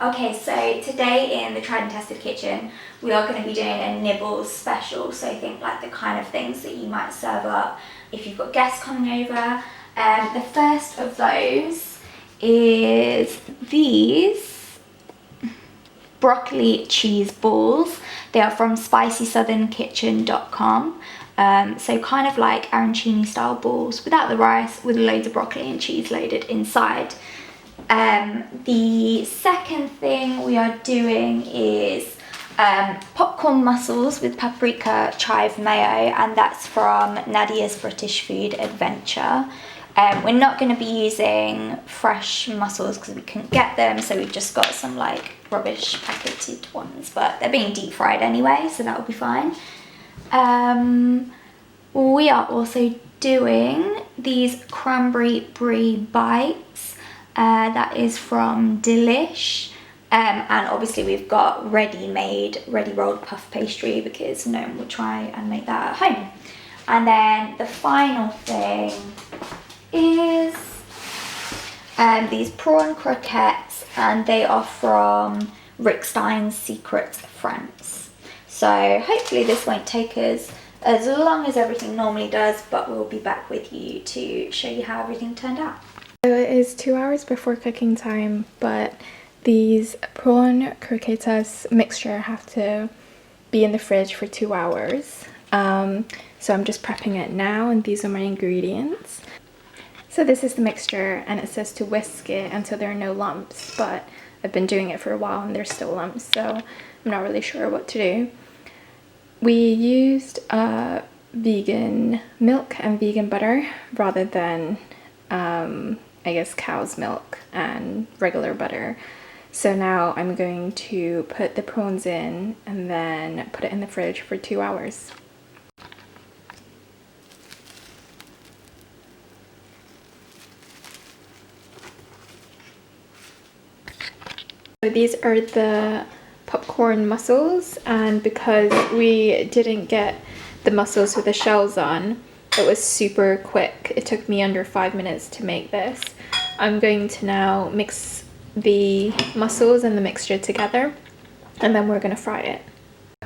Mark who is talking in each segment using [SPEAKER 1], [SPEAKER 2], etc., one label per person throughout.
[SPEAKER 1] Okay, so today in the Tried and Tested Kitchen, we are going to be doing a nibbles special. So think like the kind of things that you might serve up if you've got guests coming over. The first of those is these broccoli cheese balls. They are from spicysouthern.kitchen.com. So kind of like arancini style balls without the rice, with loads of broccoli and cheese loaded inside. The second thing we are doing is popcorn mussels with paprika chive mayo, and that's from Nadiya's British Food Adventure. We're not going to be using fresh mussels because we couldn't get them, so we've just got some like rubbish packeted ones, but they're being deep fried anyway, so that will be fine. We are also doing these cranberry brie bites. That is from Delish, and obviously we've got ready-made, ready-rolled puff pastry because no one will try and make that at home. And then the final thing is these prawn croquettes, and they are from Stein's Secret France. So hopefully this won't take us as long as everything normally does, but we'll be back with you to show you how everything turned out.
[SPEAKER 2] So it is 2 hours before cooking time, but these prawn croquetas mixture have to be in the fridge for 2 hours. So I'm just prepping it now, and these are my ingredients. So this is the mixture, and it says to whisk it until there are no lumps, but I've been doing it for a while and there's still lumps, so I'm not really sure what to do. We used vegan milk and vegan butter rather than I guess cow's milk and regular butter. So now I'm going to put the prawns in and then put it in the fridge for 2 hours. So these are the popcorn mussels, and because we didn't get the mussels with the shells on, it was super quick. It took me under 5 minutes to make this. I'm going to now mix the mussels and the mixture together, and then we're going to fry it.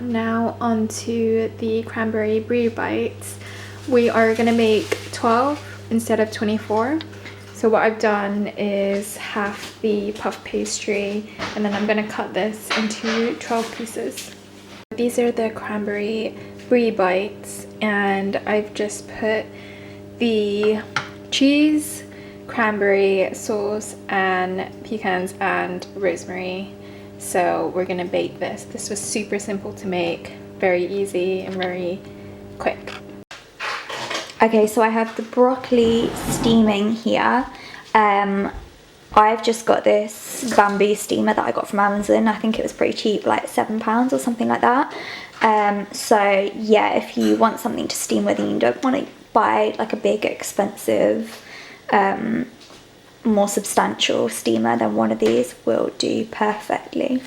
[SPEAKER 2] Now onto the cranberry brie bites. We are going to make 12 instead of 24. So what I've done is half the puff pastry, and then I'm going to cut this into 12 pieces. These are the cranberry brie bites, and I've just put the cheese, cranberry sauce, and pecans and rosemary. So we're gonna bake this. This was super simple to make, very easy and very quick.
[SPEAKER 1] Okay, so I have the broccoli steaming here. I've just got this bamboo steamer that I got from Amazon. I think it was pretty cheap, like £7 or something like that. So yeah, if you want something to steam with and you don't want to buy like a big expensive more substantial steamer, then one of these will do perfectly.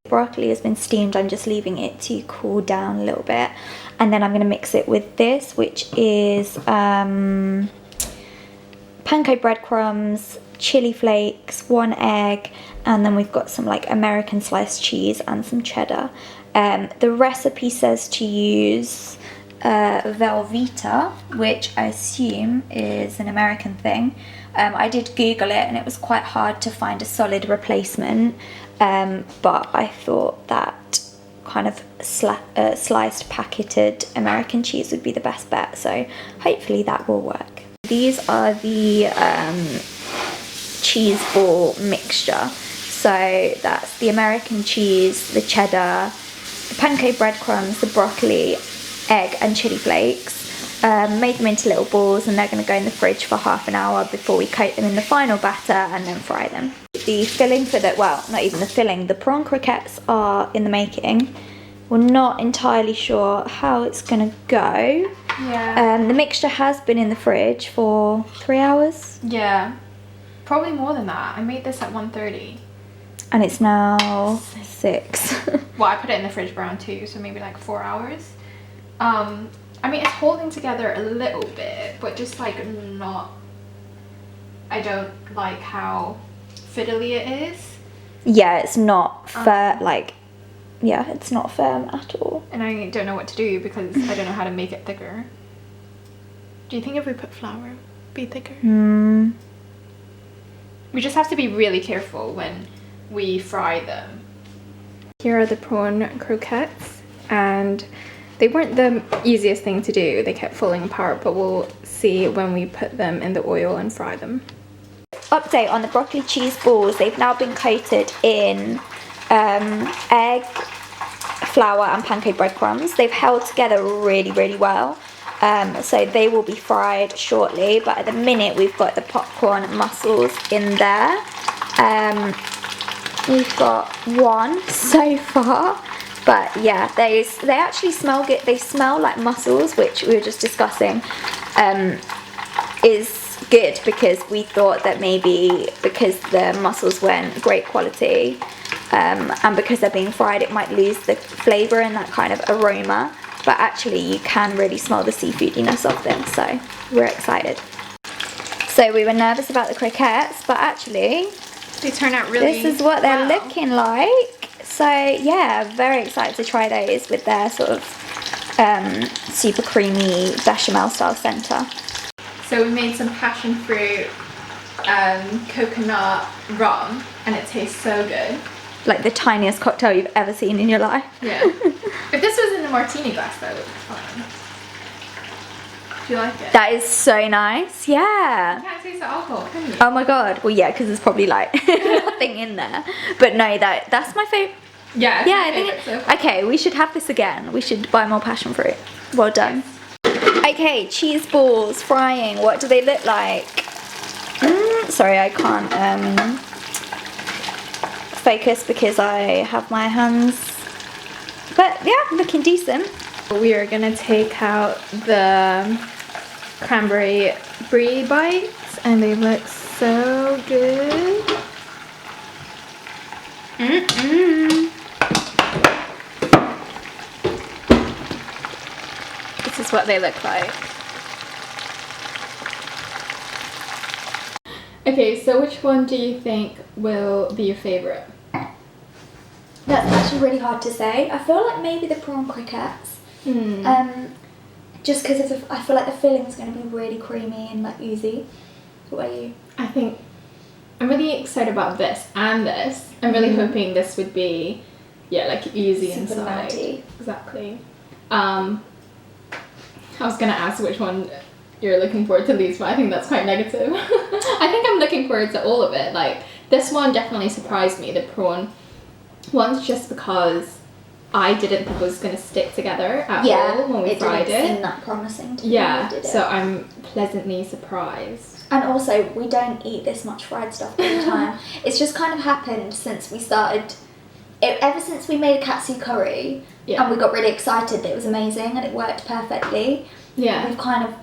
[SPEAKER 1] Broccoli has been steamed. I'm just leaving it to cool down a little bit, and then I'm going to mix it with this, which is panko breadcrumbs, chili flakes, 1 egg, and then we've got some like American sliced cheese and some cheddar. The recipe says to use Velveeta, which I assume is an American thing. I did Google it, and it was quite hard to find a solid replacement, but I thought that kind of sliced packeted American cheese would be the best bet, so hopefully that will work. These are the cheese ball mixture. So that's the American cheese, the cheddar, the panko breadcrumbs, the broccoli, egg and chili flakes. Made them into little balls, and they're going to go in the fridge for half an hour before we coat them in the final batter and then fry them. The filling for that, well, not even the filling, the prawn croquettes are in the making. We're not entirely sure how it's going to go.
[SPEAKER 2] Yeah.
[SPEAKER 1] The mixture has been in the fridge for 3 hours.
[SPEAKER 2] Yeah, probably more than that. I made this at 1:30.
[SPEAKER 1] And it's now 6.
[SPEAKER 2] Well, I put it in the fridge for around 2, so maybe like 4 hours. I mean, it's holding together a little bit, but just like not, I don't like how fiddly it is.
[SPEAKER 1] Yeah, it's not like, yeah, it's not firm at all.
[SPEAKER 2] And I don't know what to do because I don't know how to make it thicker. Do you think if we put flour, it'd be thicker? We just have to be really careful when we fry them. Here are the prawn croquettes, and they weren't the easiest thing to do. They kept falling apart, but we'll see when we put them in the oil and fry them.
[SPEAKER 1] Update on the broccoli cheese balls. They've now been coated in egg, flour and pancake breadcrumbs. They've held together really, really well. So they will be fried shortly, but at the minute we've got the popcorn mussels in there. We've got one so far, but yeah, they actually smell good. They smell like mussels, which we were just discussing is good, because we thought that maybe because the mussels weren't great quality and because they're being fried, it might lose the flavour and that kind of aroma, but actually you can really smell the seafoodiness of them, so we're excited. So we were nervous about the croquettes, but actually
[SPEAKER 2] they turn out really
[SPEAKER 1] this is what they're looking like. So yeah, very excited to try those with their sort of super creamy bechamel style centre.
[SPEAKER 2] So we made some passion fruit coconut rum, and it tastes so good.
[SPEAKER 1] Like the tiniest cocktail you've ever seen in your life.
[SPEAKER 2] Yeah. If this was in a martini glass, that would be fun. Do you like it?
[SPEAKER 1] That is so nice. Yeah.
[SPEAKER 2] You can't taste the alcohol, can you?
[SPEAKER 1] Oh my god. Well, yeah, because there's probably like nothing in there. But no, that's my favourite.
[SPEAKER 2] Yeah.
[SPEAKER 1] Yeah, I think.
[SPEAKER 2] So far.
[SPEAKER 1] Okay, we should have this again. We should buy more passion fruit. Well done. Okay, cheese balls frying. What do they look like? Sorry, I can't focus because I have my hands. But yeah, looking decent.
[SPEAKER 2] We are gonna take out the cranberry brie bites, and they look so good. This is what they look like. Okay, so which one do you think will be your favourite?
[SPEAKER 1] That's actually really hard to say. I feel like maybe the prawn croquettes. Just because I feel like the filling is going to be really creamy and like oozy. What about you?
[SPEAKER 2] I think I'm really excited about this and this. I'm really hoping this would be, yeah, like oozy
[SPEAKER 1] Super
[SPEAKER 2] inside.
[SPEAKER 1] melty.
[SPEAKER 2] Exactly. I was gonna ask which one you're looking forward to least, but I think that's quite negative. I think I'm looking forward to all of it. Like this one definitely surprised me, the prawn one's, just because I didn't think it was going to stick together at all when we fried it.
[SPEAKER 1] Yeah, it didn't seem that promising to me, did it?
[SPEAKER 2] So I'm pleasantly surprised.
[SPEAKER 1] And also, we don't eat this much fried stuff all the time. It's just kind of happened since we started, ever since we made a katsu curry, and we got really excited that it was amazing and it worked perfectly. Yeah. We've kind of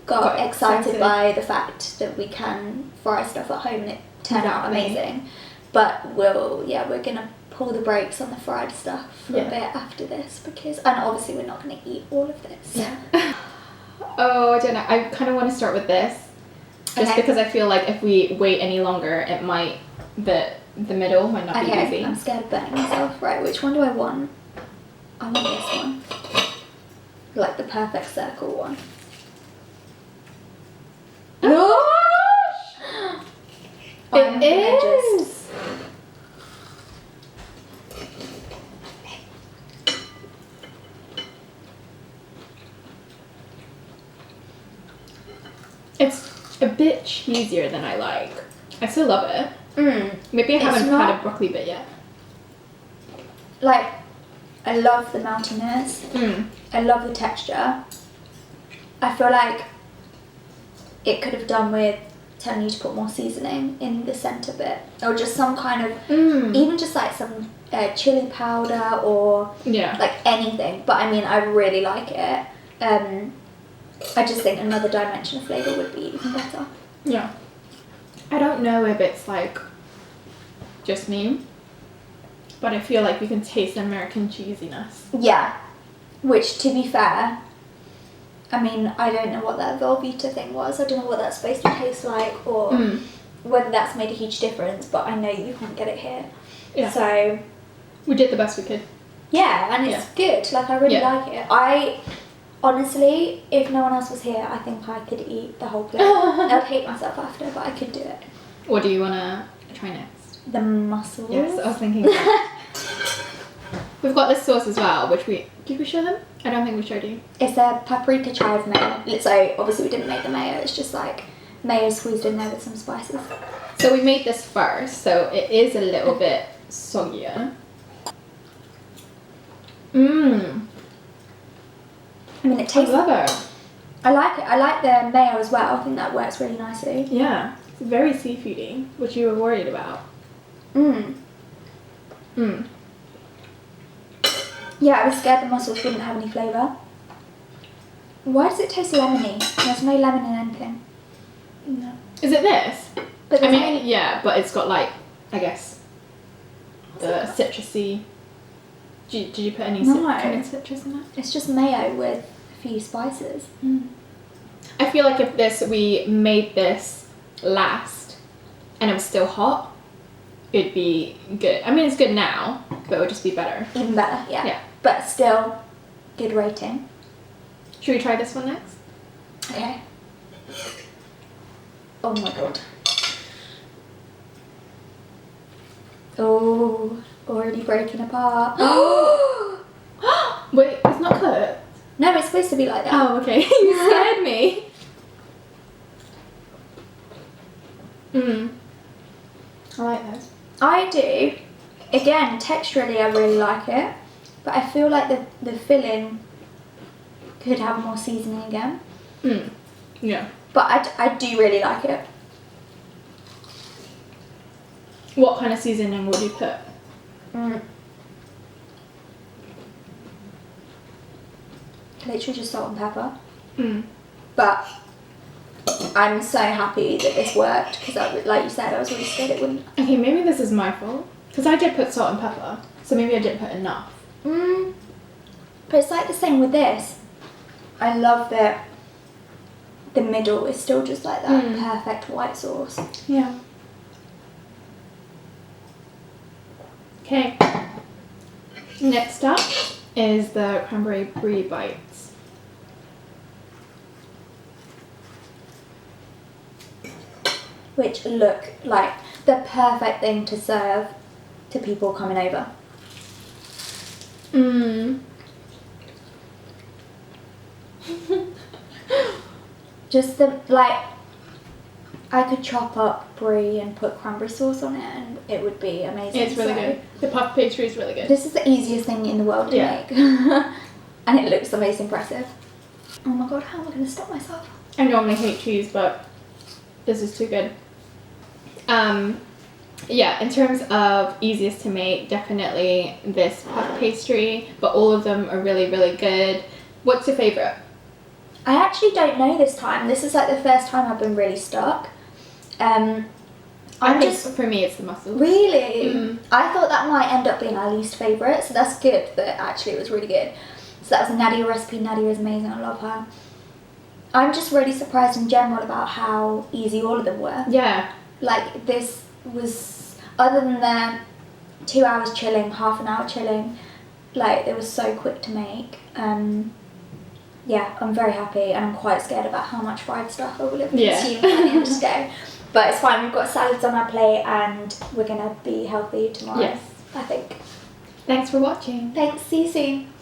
[SPEAKER 1] got excited by the fact that we can fry stuff at home and it turned out amazing. But we're gonna pull the brakes on the fried stuff for a bit after this, because, and obviously we're not gonna eat all of this. Yeah.
[SPEAKER 2] Oh, I don't know. I kind of want to start with this, just because I feel like if we wait any longer, it might the middle might not be easy.
[SPEAKER 1] I'm scared of burning myself. Right, which one do I want? I want this one, like the perfect circle one.
[SPEAKER 2] No! It is. It's a bit cheesier than I like. I still love it. Maybe I haven't had a broccoli bit yet.
[SPEAKER 1] Like, I love the meltiness. I love the texture. I feel like it could have done with telling you to put more seasoning in the centre bit, or just some kind of, even just like some chili powder or like anything. But I mean, I really like it. I just think another dimension of flavour would be even better.
[SPEAKER 2] Yeah. I don't know if it's like just me, but I feel like you can taste the American cheesiness.
[SPEAKER 1] Yeah. Which, to be fair, I mean, I don't know what that Velveeta thing was. I don't know what that's supposed to taste like, or whether that's made a huge difference, but I know you can't get it here.
[SPEAKER 2] Yeah.
[SPEAKER 1] So
[SPEAKER 2] we did the best we could.
[SPEAKER 1] yeah, and it's good. Like, I really like it. I honestly, if no one else was here, I think I could eat the whole plate. I'd hate myself after, but I could do it.
[SPEAKER 2] What do you want to try next?
[SPEAKER 1] The mussels.
[SPEAKER 2] Yes, I was thinking that. We've got this sauce as well, which did we show them? I don't think we showed you.
[SPEAKER 1] It's a paprika chive mayo. So obviously we didn't make the mayo. It's just like mayo squeezed in there with some spices.
[SPEAKER 2] So we made this first, so it is a little bit soggier. Mmm.
[SPEAKER 1] I mean, it tastes.
[SPEAKER 2] I love it.
[SPEAKER 1] I like it. I like the mayo as well. I think that works really nicely.
[SPEAKER 2] Yeah, it's very seafoody, which you were worried about.
[SPEAKER 1] Mmm.
[SPEAKER 2] Mmm.
[SPEAKER 1] Yeah, I was scared the mussels wouldn't have any flavour. Why does it taste lemony? There's no lemon in anything. No.
[SPEAKER 2] Is it this?
[SPEAKER 1] But
[SPEAKER 2] I mean, yeah, but it's got like, I guess, the citrusy. Did you put any kind of citrus in it?
[SPEAKER 1] It's just mayo with a few spices.
[SPEAKER 2] I feel like if we made this last and it was still hot, it'd be good. I mean, it's good now, but it would just be better.
[SPEAKER 1] Even better, yeah.
[SPEAKER 2] Yeah.
[SPEAKER 1] But still, good rating.
[SPEAKER 2] Should we try this one next?
[SPEAKER 1] Okay. Oh my god. Oh, already breaking apart.
[SPEAKER 2] Wait, it's not cooked?
[SPEAKER 1] No, it's supposed to be like that.
[SPEAKER 2] Oh, okay. You scared me. I like this.
[SPEAKER 1] I do. Again, texturally I really like it. But I feel like the filling could have more seasoning again.
[SPEAKER 2] Yeah.
[SPEAKER 1] But I do really like it.
[SPEAKER 2] What kind of seasoning would you put?
[SPEAKER 1] Literally just salt and pepper. But I'm so happy that this worked because, like you said, I was really scared it wouldn't.
[SPEAKER 2] Okay, maybe this is my fault. Because I did put salt and pepper, so maybe I didn't put enough.
[SPEAKER 1] But it's like the same with this. I love that the middle is still just like that perfect white sauce.
[SPEAKER 2] Yeah. Okay. Next up is the cranberry brie bites.
[SPEAKER 1] Which look like the perfect thing to serve to people coming over. Just I could chop up brie and put cranberry sauce on it and it would be amazing.
[SPEAKER 2] It's really good. The puff pastry is really good.
[SPEAKER 1] This is the easiest thing in the world to make. And it looks the most impressive. Oh my god, how am I going to stop myself?
[SPEAKER 2] I normally hate cheese, but this is too good. Yeah, in terms of easiest to make, definitely this puff pastry, but all of them are really, really good. What's your favourite?
[SPEAKER 1] I actually don't know this time. This is like the first time I've been really stuck.
[SPEAKER 2] I think for me it's the mussels.
[SPEAKER 1] Really? I thought that might end up being our least favourite, so that's good that actually it was really good. So that was a Nadiya recipe. Nadiya is amazing, I love her. I'm just really surprised in general about how easy all of them were.
[SPEAKER 2] Yeah.
[SPEAKER 1] Like this was, other than the 2 hours chilling, half an hour chilling, like it was so quick to make. Yeah, I'm very happy and I'm quite scared about how much fried stuff I will have consumed by the end of the day. But it's fine, we've got salads on our plate and we're going to be healthy tomorrow.
[SPEAKER 2] Yes.
[SPEAKER 1] I think.
[SPEAKER 2] Thanks for watching.
[SPEAKER 1] Thanks, see you soon.